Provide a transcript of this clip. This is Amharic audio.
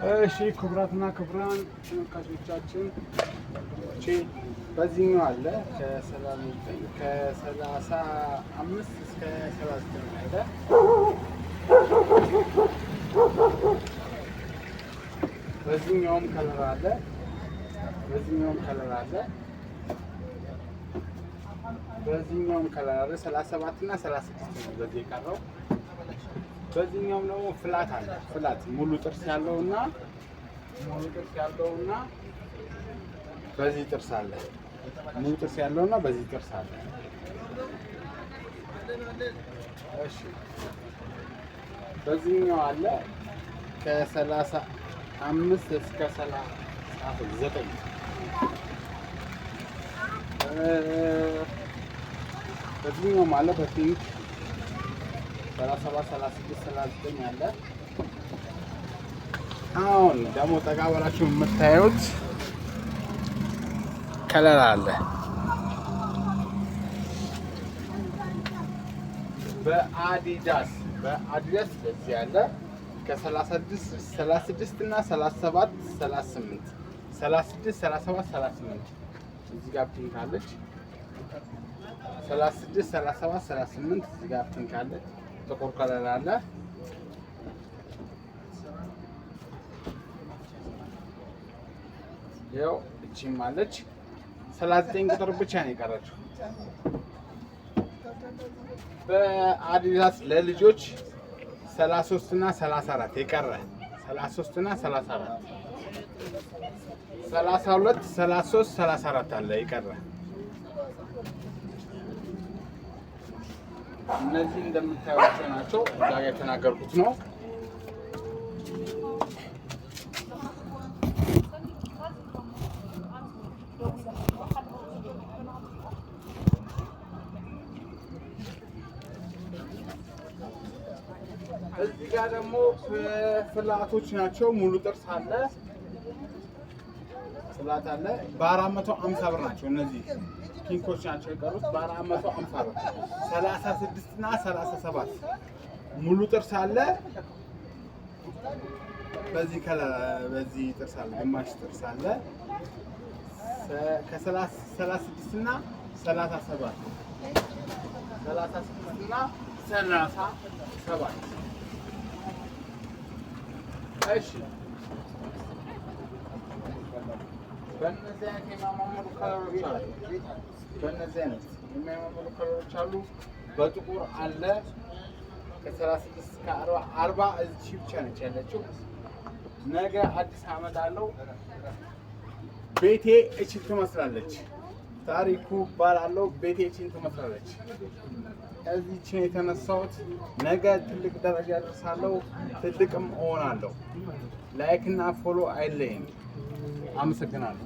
እሺ ክቡራትና ክቡራን ተመልካቾቻችን በዚህኛው አለ ከ35 እስከ 39 አለ። በዚህኛውም ከለር አለ። በዚህኛውም ከለር አለ። በዚህኛውም ከለር አለ። 37 እና 36 ነው በዚህ የቀረው። በዚህኛውም ደግሞ ፍላት አለ። ፍላት ሙሉ ጥርስ ያለውና በዚህ ጥርስ አለ። ሙሉ ጥርስ ያለውና በዚህ ጥርስ አለ። እሺ በዚህኛው አለ ከ35 እስከ 39 በዚህኛው ማለት በፒንክ 37 36 39 አለ። አሁን ደግሞ ጠጋ ብላችሁ የምታዩት ከለር አለ። በአዲዳስ በዚህ አለ ከ36 እና 37 38 36 37 38 እዚህ ጋር ፒንክ አለች። 36 37 38 እዚህ ጋር ፒንክ አለች። ጥቁር ከለር አለ። ያው እቺም አለች። 39 ቁጥር ብቻ ነው የቀረችው። በአዲዳስ ለልጆች 33 እና 34 የቀረ 33 እና 34 32 33 34 አለ የቀረ። እነዚህ እንደምታዩቸው ናቸው። እዛ ጋር የተናገርኩት ነው። እዚህ ጋር ደግሞ ፍላቶች ናቸው። ሙሉ ጥርስ አለ። ፍላት አለ። በ450 ብር ናቸው እነዚህ ፒንኮች ናቸው የቀሩት። በ450 ብር 36 እና 37 ሙሉ ጥርስ አለ። በዚህ ከለር በዚህ ጥርስ አለ። ግማሽ ጥርስ አለ። ከ36 እና 37 እና 37 እሺ በእነዚህ አይነት የሚያማምሩ ከለሮች አሉ። በእነዚህ አይነት የሚያማምሩ ከለሮች አሉ። በጥቁር አለ። ከ36 እስከ 40 እዚህ ብቻ ነች ያለችው። ነገ አዲስ ዓመት አለው። ቤቴ እቺን ትመስላለች። ታሪኩ እባላለሁ። ቤቴ እቺን ትመስላለች። እዚህችን የተነሳሁት ነገ ትልቅ ደረጃ ደርሳለሁ። ትልቅም እሆናለሁ። ላይክ እና ፎሎ አይለይም። አመሰግናለሁ።